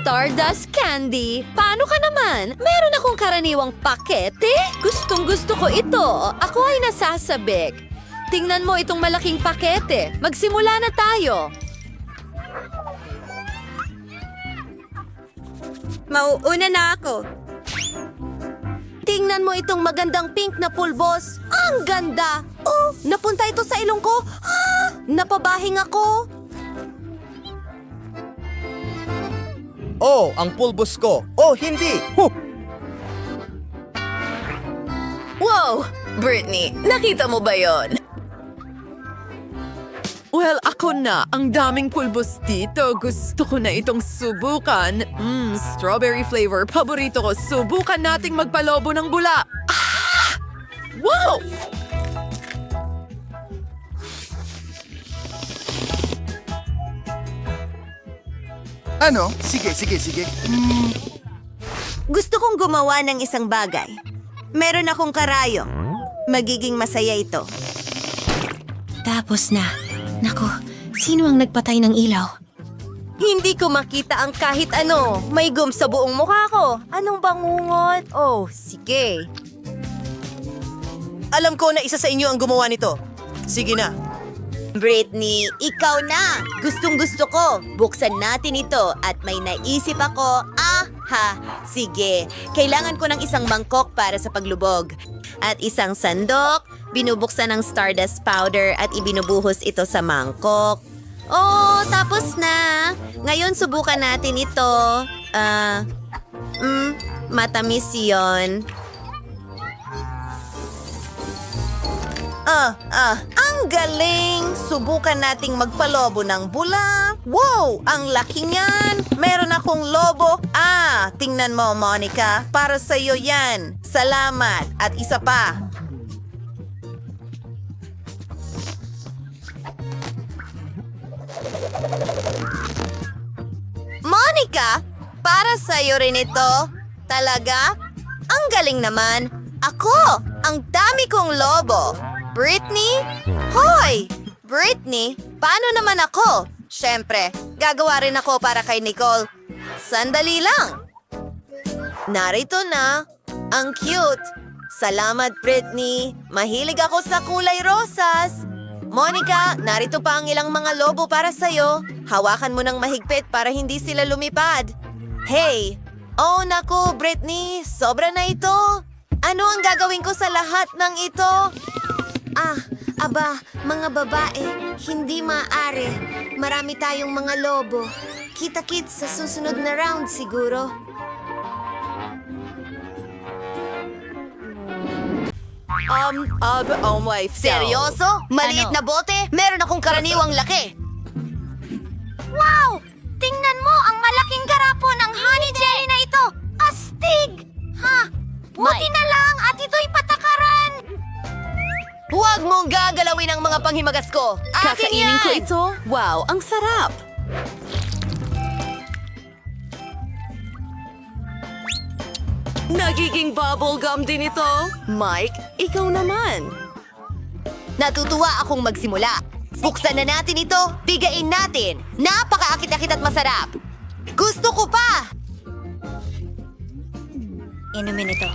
Stardust Candy. Paano ka naman? Meron akong karaniwang pakete. Gustong-gusto ko ito. Ako ay nasasabik. Tingnan mo itong malaking pakete. Magsimula na tayo. Mauuna na ako. Tingnan mo itong magandang pink na pulbos. Ang ganda! Oh, napunta ito sa ilong ko. Ah, napabahing ako. Oh, ang pulbos ko. Oh, hindi. Huh! Wow! Britney, nakita mo ba yon? Well, ako na. Ang daming pulbos dito. Gusto ko na itong subukan. Strawberry flavor. Paborito ko. Subukan nating magpalobo ng bula. Ah! Wow! Ano? Sige. Gusto kong gumawa ng isang bagay. Meron akong karayom. Magiging masaya ito. Tapos na. Naku, sino ang nagpatay ng ilaw? Hindi ko makita ang kahit ano. May gum sa buong mukha ko. Anong bangungot? Oh, sige. Alam ko na isa sa inyo ang gumawa nito. Sige na. Britney, ikaw na! Gustong-gusto ko. Buksan natin ito at may naisip ako. Sige. Kailangan ko ng isang mangkok para sa paglubog. At isang sandok, binubuksan ng Stardust powder at ibinubuhos ito sa mangkok. Oh, tapos na. Ngayon subukan natin ito. Matamis yon. Ang galing! Subukan nating magpalobo ng bula. Wow! Ang laki niyan! Meron akong lobo. Tingnan mo, Monica. Para sa'yo yan. Salamat. At isa pa. Monica! Para sa'yo rin ito. Talaga? Ang galing naman. Ako! Ang dami kong lobo. Britney? Hoy! Britney, paano naman ako? Siyempre, gagawa rin ako para kay Nicole. Sandali lang. Narito na. Ang cute. Salamat, Britney. Mahilig ako sa kulay rosas. Monica, narito pa ang ilang mga lobo para sa'yo. Hawakan mo ng mahigpit para hindi sila lumipad. Hey! Oh, naku, Britney. Sobra na ito. Ano ang gagawin ko sa lahat ng ito? Mga babae, hindi maaari. Marami tayong mga lobo. Kita-kits sa susunod na round siguro. Oh my Seryoso? Maliit na bote? Meron akong karaniwang laki. Wow! Tingnan mo ang malaking garapo ng honey jelly na ito! Astig! Buti na lang at ito'y patakaran! Huwag mong gagalawin ang mga panghimagas ko. Akin Kakainin yan! ko ito? Wow, ang sarap! Nagiging bubblegum din ito. Mike, ikaw naman. Natutuwa akong magsimula. Buksan na natin ito. Bigain natin. Napakaakit-akit at masarap. Gusto ko pa! Inumin ito.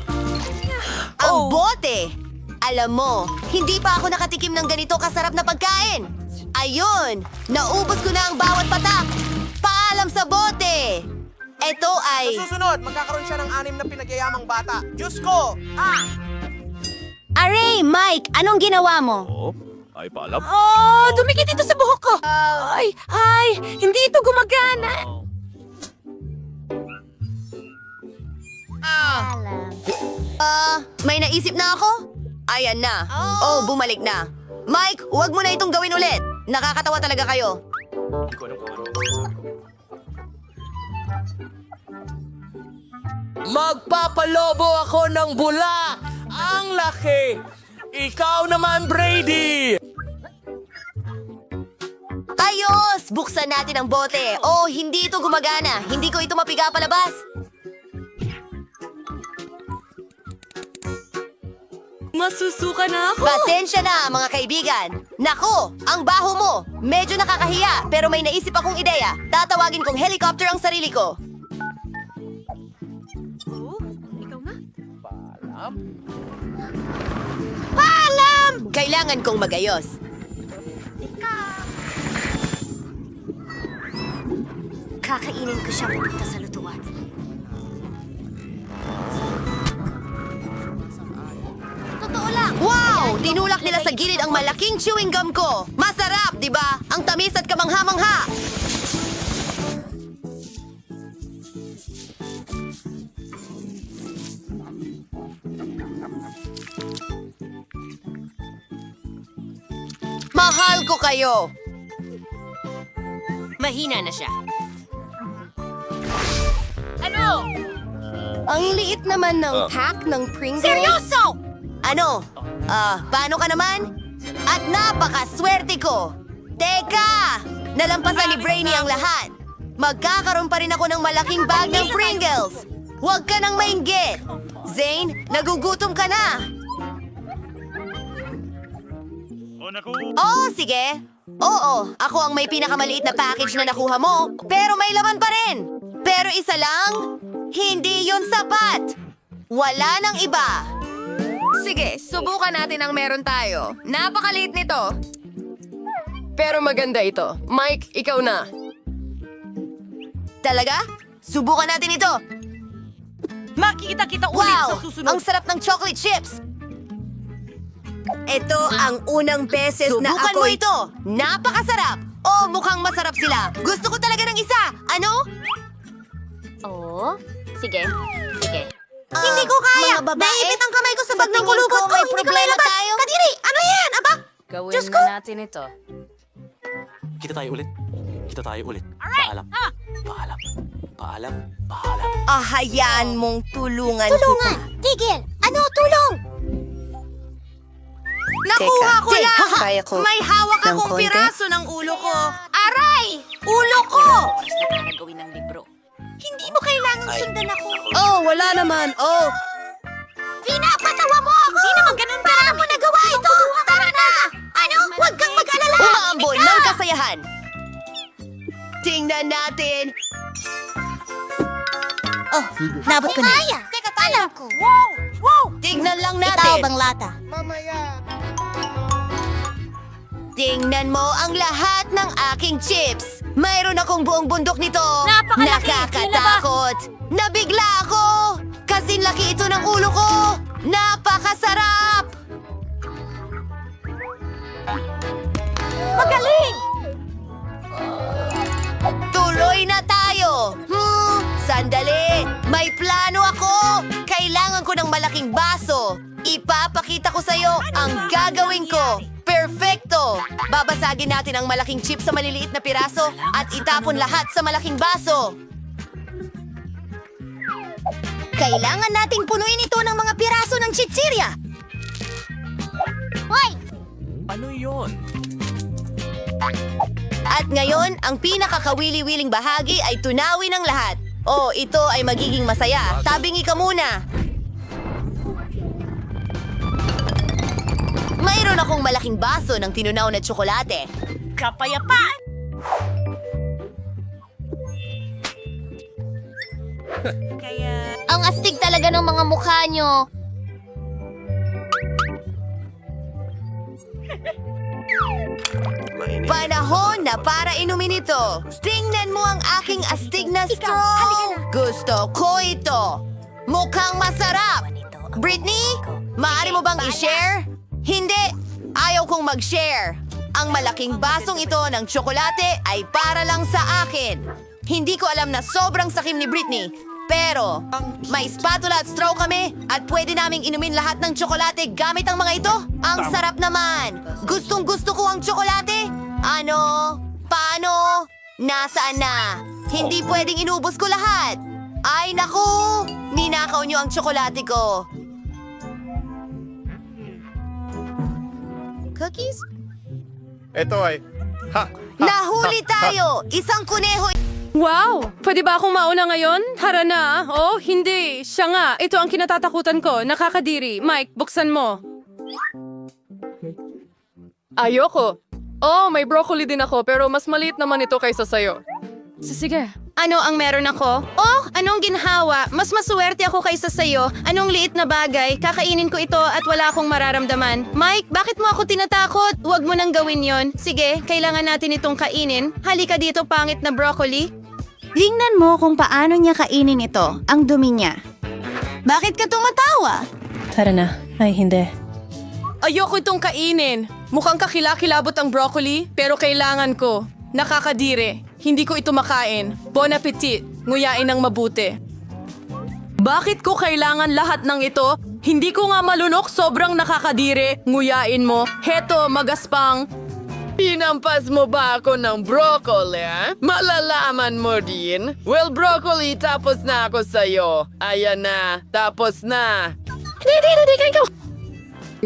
Ang bote! Alam mo, hindi pa ako nakatikim ng ganito kasarap na pagkain. Ayun! Naubos ko na ang bawat patak. Paalam sa bote! Ito ay... Susunod, magkakaroon siya ng 6 na pinagyayamang bata. Diyos ko! Aray, Mike! Anong ginawa mo? Oh, dumikit ito sa buhok ko. Hindi ito gumagana. May naisip na ako? Ayan na. Oh, bumalik na. Mike, huwag mo na itong gawin ulit. Nakakatawa talaga kayo. Magpapalobo ako ng bula! Ang laki! Ikaw naman, Brady! Ayos! Buksan natin ang bote. Oh, hindi ito gumagana. Hindi ko ito mapiga palabas. Masusuka na ako. Pasensya na, mga kaibigan. Nako, ang baho mo. Medyo nakakahiya, pero may naisip akong ideya. Tatawagin kong helicopter ang sarili ko. Kailangan kong magayos. Kakainin ko siya pupunta sa lutuan. Totoo lang. Wow! Tinulak nila sa gilid ang malaking chewing gum ko. Masarap, di ba? Ang tamis at kamangha-mangha. Mahal ko kayo. Mahina na siya. Ang liit naman ng pack ng Pringles. Seryoso! Ano? Paano ka naman? At napakaswerte ko! Teka! Nalampasan ni Brainy ang lahat. Magkakaroon pa rin ako ng malaking bag ng Pringles. Huwag ka nang mainggit. Zane, nagugutom ka na. Oo, sige. Oo, ako ang may pinakamaliit na package na nakuha mo, pero may laman pa rin. Pero isa lang, hindi yun sapat. Wala nang iba. Sige, subukan natin ang meron tayo. Napakaliit nito. Pero maganda ito. Mike, ikaw na. Talaga? Subukan natin ito. Makikita kita ulit Wow! sa susunod. Ang sarap ng chocolate chips. Ito ang unang beses na ako... Subukan mo ito. Napakasarap. Oh, mukhang masarap sila. Gusto ko talaga ng isa. Ano? Oo? Sige. Sige. Hindi ko kaya. Naipit ang kamay ko sa bag ng kulubot ko. May problema tayo. Kadiri, ano yan? Aba? Gawin Diyos ko. natin ito. Kita tayo ulit. Kita tayo ulit. Paalam. Paalam. Paalam. Paalam. Hayaan mong tulungan Tulungan! Tigil! Ano? Tulong! Nakuha ko lang! kaya ko May hawak ng akong konti? piraso ng ulo ko. Aray! Ulo ko! Para gawin ng libro. Hindi mo kailangang sundan ako. Oh, wala naman. Oh, Pinapatawa mo ako! Hindi naman ganun ka! Paano mo nagawa ito? Tara na! Ano? Huwag kang mag-alala! umaambon ng kasayahan. Tingnan natin. Oh, nabot ko na. Kaya! Teka, alam ko. Wow! Tignan lang Itaw natin. bang lata? Tingnan mo ang lahat ng aking chips. Mayroon akong buong bundok nito. Napakalaki. Nakakatakot. Nabigla ako. Kasing laki ito ng ulo ko. Napakasarap. Magaling! Tuloy na tayo. Sandali. May plano ako. Kailangan ko ng malaking baso. Ipapakita ko sa'yo ang gagawin ko. Perfecto! Babasagin natin ang malaking chip sa maliliit na piraso at itapon lahat sa malaking baso. Kailangan nating punuin ito ng mga piraso ng chichirya. Hoy! Ano yon? At ngayon, ang pinakakawili-wiling bahagi ay tunawin ng lahat. Oh, ito ay magiging masaya. Tabingi ka muna. Mayroon akong malaking baso ng tinunaw na tsokolate. Kapayapaan! Ang astig talaga ng mga mukha nyo. Panahon na para inumin ito. Tingnan mo ang aking astig na straw. Gusto ko ito. Mukhang masarap. Britney, maaari mo bang i-share? Hindi. Ayaw kong mag-share. Ang malaking basong ito ng tsokolate ay para lang sa akin. Hindi ko alam na sobrang sakim ni Britney. Pero, may spatula at straw kami at pwede naming inumin lahat ng tsokolate gamit ang mga ito. Ang sarap naman. Gustong gusto ko ang tsokolate. Ano? Paano? Nasaan na? Hindi pwedeng inubos ko lahat. Ay naku! Ninakaw niyo ang tsokolate ko. Cookies? Ito ay... Nahuli tayo! Isang kuneho. Wow! Pwede ba akong mauna ngayon? Tara na! Oh, hindi! Siya nga! Ito ang kinatatakutan ko. Nakakadiri. Mike, buksan mo. Ayoko. Oh, may broccoli din ako pero mas maliit naman ito kaysa sayo. Sige. Ano ang meron ako? Oh, Anong ginhawa? Mas maswerte ako kaysa sa'yo. Anong liit na bagay? Kakainin ko ito at wala akong mararamdaman. Mike, bakit mo ako tinatakot? Huwag mo nang gawin yon. Sige, kailangan natin itong kainin. Halika dito, pangit na broccoli. Tingnan mo kung paano niya kainin ito. Ang dumi niya. Bakit ka tumatawa? Tara na. Ay, hindi. Ayoko itong kainin. Mukhang kakilakilabot ang broccoli, pero kailangan ko. Nakakadire. Hindi ko ito makain. Bon appetit. Nguyain ng mabuti. Bakit ko kailangan lahat ng ito? Hindi ko nga malunok, sobrang nakakadire. Nguyain mo. Heto, magaspang. Pinampas mo ba ako ng broccoli, Malalaman mo din. Well, broccoli, tapos na ako sa'yo. Ayan na, tapos na.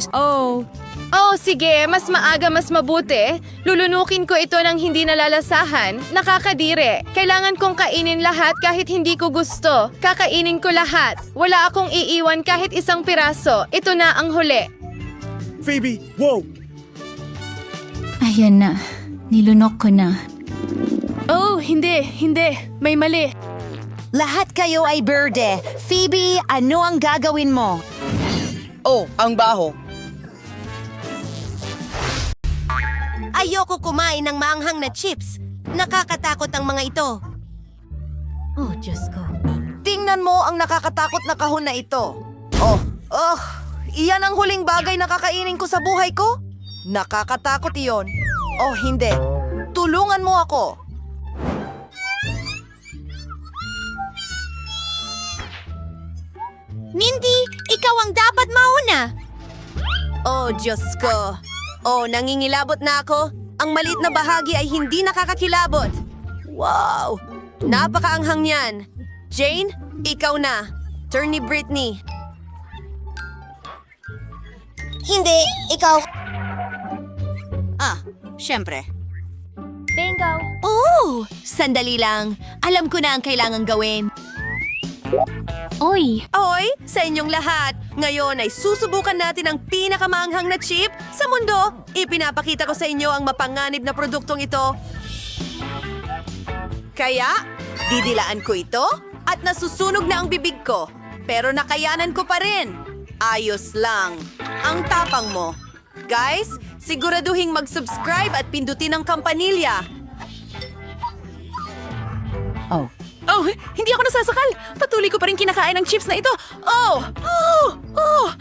Oh, sige. Mas maaga, mas mabuti. Lulunukin ko ito ng hindi nalalasahan. Nakakadire. Kailangan kong kainin lahat kahit hindi ko gusto. Kakainin ko lahat. Wala akong iiwan kahit isang piraso. Ito na ang huli. Phoebe, wow! Ayan na. Nilunok ko na. Oh, hindi. May mali. Lahat kayo ay berde. Phoebe, ano ang gagawin mo? Oh, ang baho. Ayoko kumain ng maanghang na chips. Nakakatakot ang mga ito. Oh, Diyos ko. Tingnan mo ang nakakatakot na kahon na ito. Iyan ang huling bagay na kakainin ko sa buhay ko? Nakakatakot iyon. Oh, hindi. Tulungan mo ako. Mindy, ikaw ang dapat mauna. Oh, Diyos ko. Oh, nangingilabot na ako. Ang maliit na bahagi ay hindi nakakakilabot. Wow! Napakaanghang yan. Jane, ikaw na. Turn ni Britney. Hindi, ikaw. Siyempre. Bingo. Oh! Sandali lang. Alam ko na ang kailangang gawin. Oy, Oy, sa inyong lahat, ngayon ay susubukan natin ang pinakamaanghang na chip sa mundo. Ipinapakita ko sa inyo ang mapanganib na produktong ito. Kaya, didilaan ko ito at nasusunog na ang bibig ko. Pero nakayanan ko pa rin. Ayos lang. Ang tapang mo. Guys, siguraduhin mag-subscribe at pindutin ang kampanilya. Oh, hindi ako nasasakal. Patuloy ko pa rin kinakain ang chips na ito.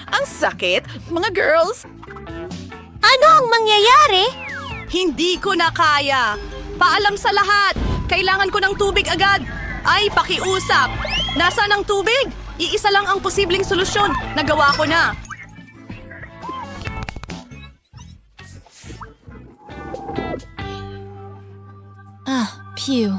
Ang sakit. Mga girls. ano ang mangyayari? Hindi ko na kaya. Paalam sa lahat. Kailangan ko ng tubig agad. Ay, pakiusap. Nasaan ang tubig? Iisa lang ang posibleng solusyon. Nagawa ko na. Phew.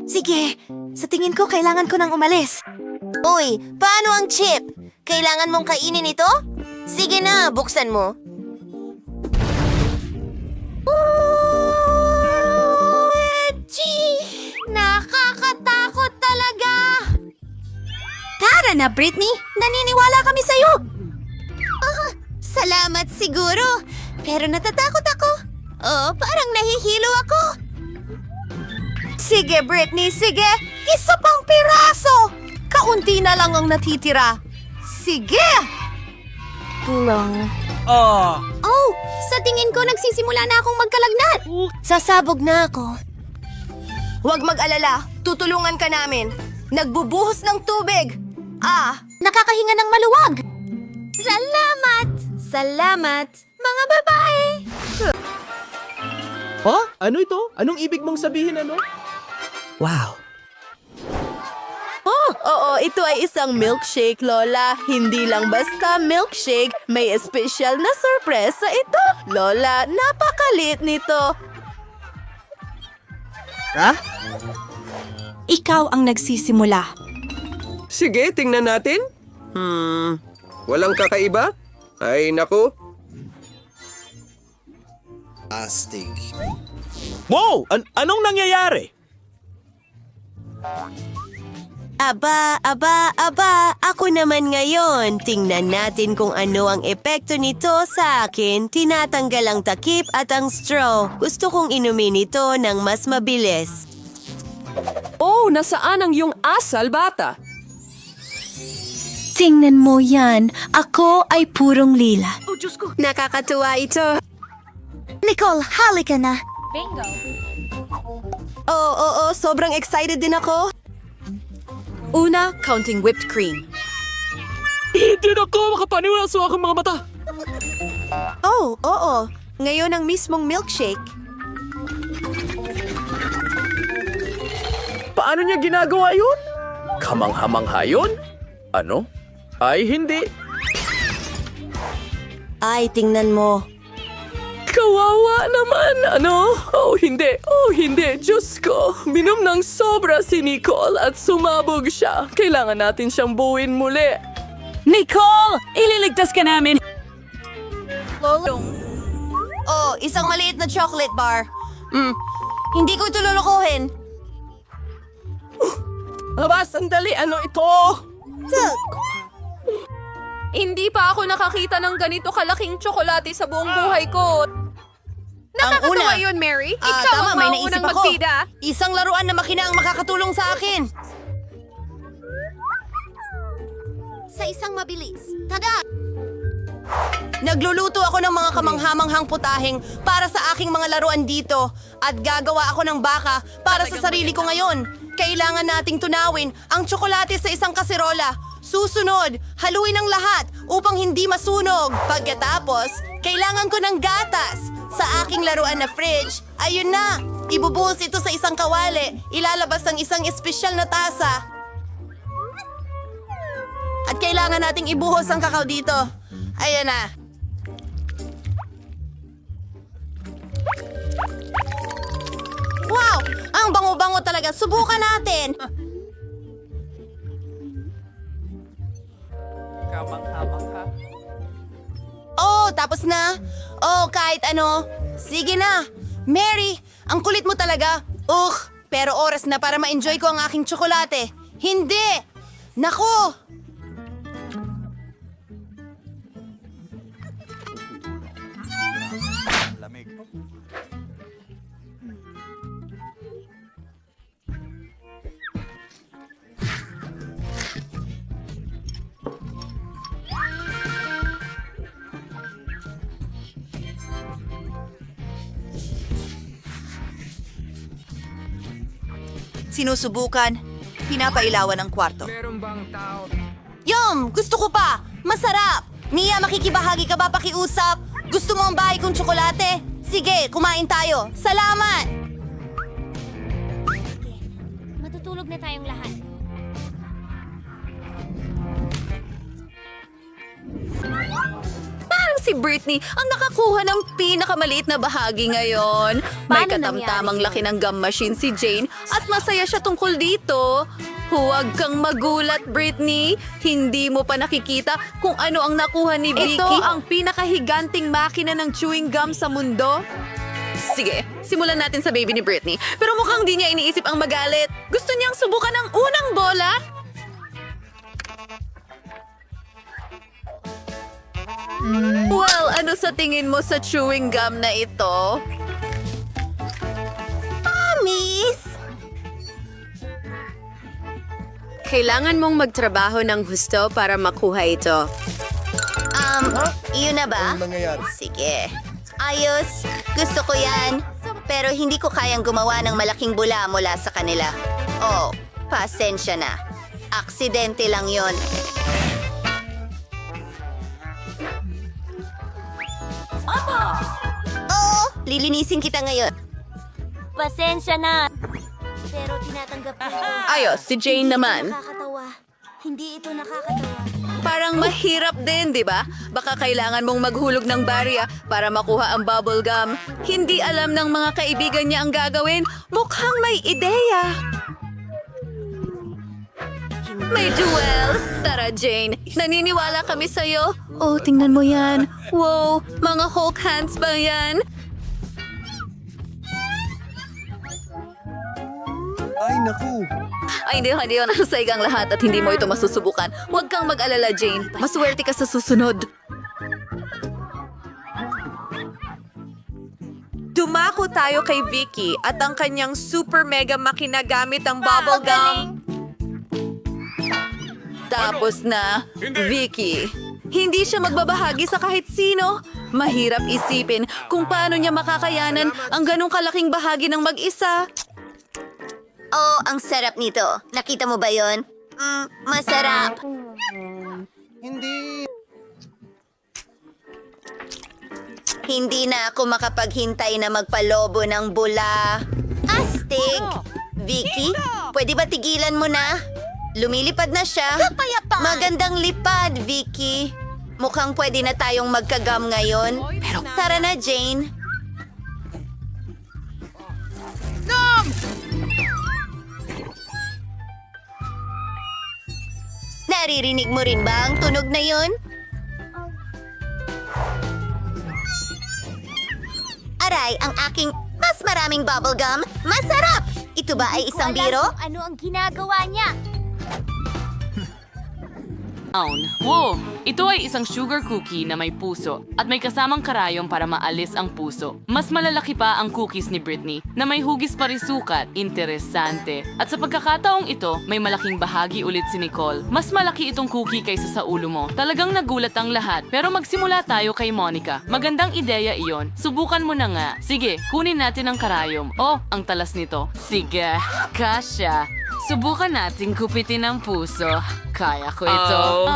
Sige, sa tingin ko kailangan ko nang umalis. Uy, paano ang chip? Kailangan mong kainin ito? Sige na, buksan mo. Nakakatakot talaga! Tara na, Britney! Naniniwala kami sa'yo! Salamat siguro. Pero natatakot ako. Oh, parang nahihilo ako. Sige, Britney, sige. Isa pang piraso. Kaunti na lang ang natitira. Sige. Oh, sa tingin ko nagsisimula na akong magkalagnat. Sasabog na ako. Huwag mag-alala. Tutulungan ka namin. Nagbubuhos ng tubig. Nakakahinga ng maluwag. Salamat, mga babae. Ano ito? Anong ibig mong sabihin ano? Wow! Oo, ito ay isang milkshake, Lola. Hindi lang basta milkshake, may espesyal na sorpresa ito. Lola, napakalit nito. Ha? Ikaw ang nagsisimula. Sige, tingnan natin. Walang kakaiba? Ay, naku. Astig. Wow! Anong nangyayari? Aba, ako naman ngayon. Tingnan natin kung ano ang epekto nito sa akin. Tinatanggal ang takip at ang straw. Gusto kong inumin ito ng mas mabilis. Oh, nasaan ang iyong asal, bata? Tingnan mo yan. Ako ay purong lila. Nakakatuwa ito. Nicole, halika na. Oo, sobrang excited din ako. Una, counting whipped cream. Hindi na ako makapaniwala sa aking mga mata. Oh, oo. Ngayon ang mismong milkshake. Paano niya ginagawa yun? Kamangha-mangha yun? Ano? Ay, hindi. Ay, tingnan mo. Kawawa naman, ano? Oh, hindi. Diyos ko, minom ng sobra si Nicole at sumabog siya. Kailangan natin siyang buuin muli. Nicole! Ililigtas ka namin! Oh, isang maliit na chocolate bar. Hindi ko ito lulukuhin. Aba, sandali, ano ito? Hindi pa ako nakakita ng ganito kalaking tsokolate sa buong buhay ko. Nakakatawa una. yun, Mary. Tama, Ikaw ang may mauunang naisip ako. magpida. Isang laruan na makina ang makakatulong sa akin. Sa isang mabilis. Tada! Nagluluto ako ng mga kamanghamanghang putahing para sa aking mga laruan dito at gagawa ako ng baka para sa sarili ko ngayon. Kailangan nating tunawin ang tsokolate sa isang kaserola. Susunod, haluin ang lahat upang hindi masunog. Pagkatapos, kailangan ko ng gatas. Sa aking laruan na fridge, ayun na, ibubuhos ito sa isang kawali. Ilalabas ang isang espesyal na tasa. At kailangan nating ibuhos ang kakao dito. Ayan na. Wow! Ang bango-bango talaga. Subukan natin. Oh, tapos na. Oh, kahit ano. Sige na. Mary, ang kulit mo talaga. Pero oras na para ma-enjoy ko ang aking tsokolate. Hindi! Nako! Sinusubukan, pinapailawan ang kwarto. Yum! Gusto ko pa! Masarap! Mia, makikibahagi ka ba pakiusap? Gusto mo ang bahay kong tsokolate? Sige, kumain tayo. Salamat! Matutulog na tayong lahat. Parang si Britney ang nakakuha ng pinakamaliit na bahagi ngayon. May Paano katamtamang nangyari laki ng gum machine si Jane at masaya siya tungkol dito. Huwag kang magulat, Britney. Hindi mo pa nakikita kung ano ang nakuha ni Vicky. Ito ang pinakahiganting makina ng chewing gum sa mundo. Sige, simulan natin sa baby ni Britney. Pero mukhang di niya iniisip ang magalit. Gusto niyang subukan ang unang bola. Well, ano sa tingin mo sa chewing gum na ito? Miss! Kailangan mong magtrabaho ng husto para makuha ito. Yun na ba? Sige. Ayos. Gusto ko yan. Pero hindi ko kayang gumawa ng malaking bula mula sa kanila. Oh, pasensya na. Aksidente lang yon. Oo, lilinisin kita ngayon. Pasensya na. Pero tinatanggap ko. Ayos, si Jane naman. Nakakatawa. Hindi ito nakakatawa. Parang mahirap din, di ba? Baka kailangan mong maghulog ng barya para makuha ang bubble gum. Hindi alam ng mga kaibigan niya ang gagawin. Mukhang may ideya. May duel! Tara, Jane. Naniniwala kami sa'yo. Oh, tingnan mo yan. Wow, mga Hulk hands ba yan? Ay, hindi ako nasasayag ang lahat at hindi mo ito masusubukan. Huwag kang mag-alala, Jane. Maswerte ka sa susunod. Dumako tayo kay Vicky at ang kanyang super mega makina gamit ang bubble gum. Tapos na, Vicky. Hindi siya magbabahagi sa kahit sino. Mahirap isipin kung paano niya makakayanan ang ganong kalaking bahagi ng mag-isa. Oh, ang sarap nito. Nakita mo ba yon? Masarap. Hindi na ako makapaghintay na magpalobo ng bula. Astig! Vicky, pwede ba tigilan mo na? Lumilipad na siya. Magandang lipad, Vicky. Mukhang pwede na tayong magkagam ngayon. Pero tara na, Jane. Naririnig mo rin ba ang tunog na yun? Aray, ang aking mas maraming bubblegum. Masarap! Ito ba ay isang biro? Ano ang ginagawa niya? Wow! Ito ay isang sugar cookie na may puso at may kasamang karayom para maalis ang puso. Mas malalaki pa ang cookies ni Britney na may hugis pa rin sukat. Interesante. At sa pagkakataong ito, may malaking bahagi ulit si Nicole. Mas malaki itong cookie kaysa sa ulo mo. Talagang nagulat ang lahat. Pero magsimula tayo kay Monica. Magandang ideya iyon. Subukan mo na nga. Sige, kunin natin ang karayom. Oh, ang talas nito. Sige, kasya. Subukan natin kupitin ang puso. Kaya ko ito.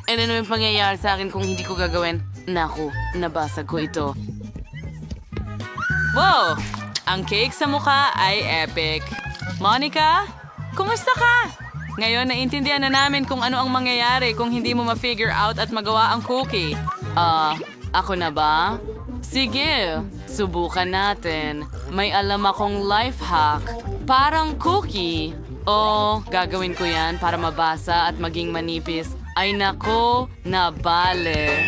Ano naman pangyayari sa akin kung hindi ko gagawin? Naku, nabasag ko ito. Wow! Ang cake sa mukha ay epic. Monica, kumusta ka? Ngayon, naintindihan na namin kung ano ang mangyayari kung hindi mo ma-figure out at magawa ang cookie. Ako na ba? Sige, subukan natin. May alam akong life hack. Parang cookie. Gagawin ko yan para mabasa at maging manipis. Ay nako, nabale.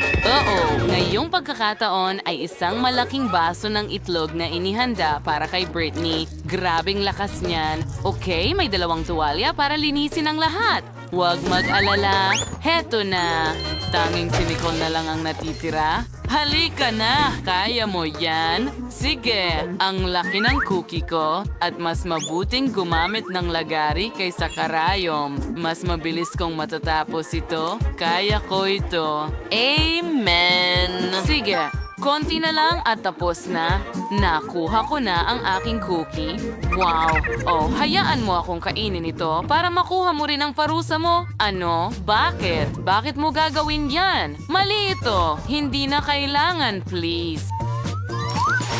Ngayong pagkakataon ay isang malaking baso ng itlog na inihanda para kay Britney. Grabing lakas niyan. Okay, may 2 tuwalya para linisin ang lahat. Huwag mag-alala. Heto na. Tanging si Nicole na lang ang natitira. Halika na! Kaya mo yan? Sige, ang laki ng cookie ko at mas mabuting gumamit ng lagari kaysa karayom. Mas mabilis kong matatapos ito. Kaya ko ito. Amen! Sige, konti na lang at tapos na. Nakuha ko na ang aking cookie. Wow! Hayaan mo akong kainin ito para makuha mo rin ang parusa mo. Ano? Bakit? Bakit mo gagawin yan? Mali ito. Hindi na kailangan, please.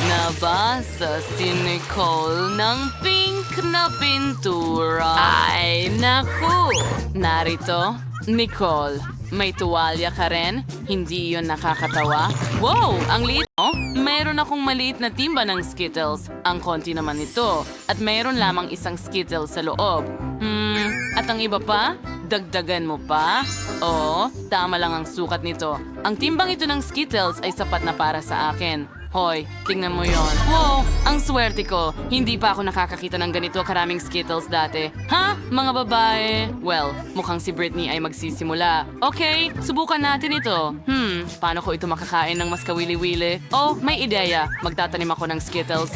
Nabasa si Nicole ng pink na pintura. Ay, naku! Narito, Nicole. May tuwalya ka rin? Hindi yun nakakatawa? Wow! Ang liit! Mayroon akong maliit na timba ng Skittles. Ang konti naman ito. At mayroon lamang isang Skittles sa loob. At ang iba pa? Dagdagan mo pa? Tama lang ang sukat nito. Ang timbang ito ng Skittles ay sapat na para sa akin. Hoy, tingnan mo yon. Wow, ang swerte ko. Hindi pa ako nakakakita ng ganito karaming Skittles dati. Ha? Mga babae? Well, mukhang si Britney ay magsisimula. Okay, subukan natin ito. Paano ko ito makakain ng mas kawili-wili? May ideya. Magtatanim ako ng Skittles.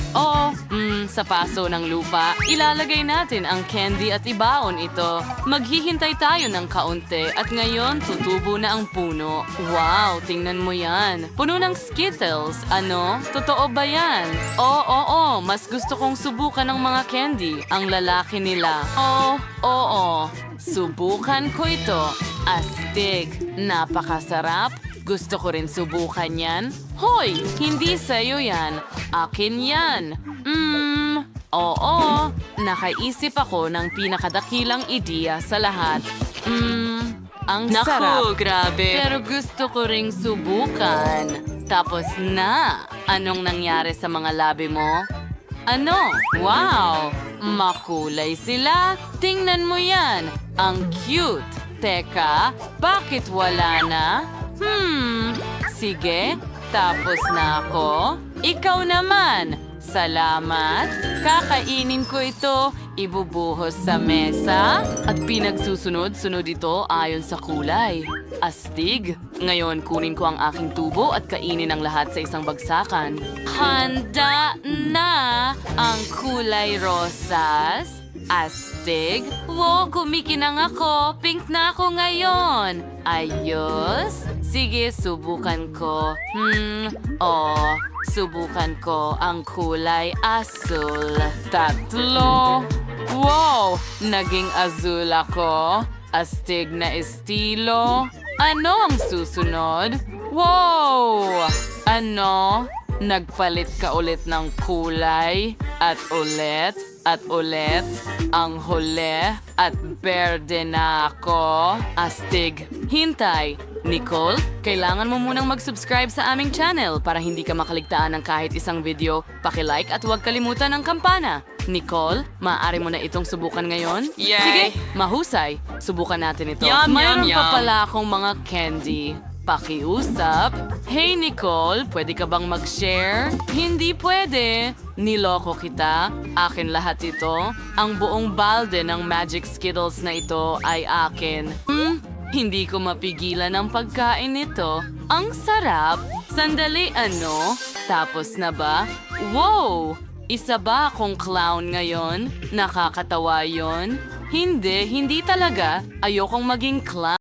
Sa paso ng lupa, ilalagay natin ang candy at ibaon ito. Maghihintay tayo ng kaunti at ngayon tutubo na ang puno. Wow, tingnan mo yan. Puno ng Skittles. Ano? Totoo ba yan? Oo. Mas gusto kong subukan ng mga candy. Ang lalaki nila. Oo. Subukan ko ito. Astig. Napakasarap. Gusto ko rin subukan yan. Hoy! Hindi sa'yo yan. Akin yan. Oo. Nakaisip ako ng pinakadakilang ideya sa lahat. Ang sarap. Naku, grabe. Pero gusto ko ring subukan. Tapos na. Anong nangyari sa mga labi mo? Ano? Wow! Makulay sila. Tingnan mo yan. Ang cute. Teka, bakit wala na? Sige, tapos na ako. Ikaw naman. Salamat. Kakainin ko ito, ibubuhos sa mesa, at pinagsusunod-sunod ito ayon sa kulay. Astig. Ngayon, kunin ko ang aking tubo at kainin ang lahat sa isang bagsakan. Handa na ang kulay rosas. Astig. Wow, kumikinang ako. Pink na ako ngayon. Ayos. Sige, subukan ko. Subukan ko ang kulay asul. 3. Wow! Naging azul ako. Astig na estilo. Ano ang susunod? Wow! Ano? Nagpalit ka ulit ng kulay at ulit ang huli at berde na ako. Astig. Hintay. Nicole, kailangan mo munang mag-subscribe sa aming channel para hindi ka makaligtaan ng kahit isang video. Paki-like at huwag kalimutan ang kampana. Nicole, maaari mo na itong subukan ngayon? Yay! Sige, mahusay. Subukan natin ito. Yum, Mayroon yum, pa yum. pala akong mga candy. Pakiusap. Hey Nicole, pwede ka bang mag-share? Hindi pwede. Niloko kita. Akin lahat ito. Ang buong balde ng Magic Skittles na ito ay akin. Hindi ko mapigilan ang pagkain nito. Ang sarap. Sandali, ano? Tapos na ba? Wow! Isa ba akong clown ngayon? Nakakatawa yon? Hindi talaga. Ayokong maging clown.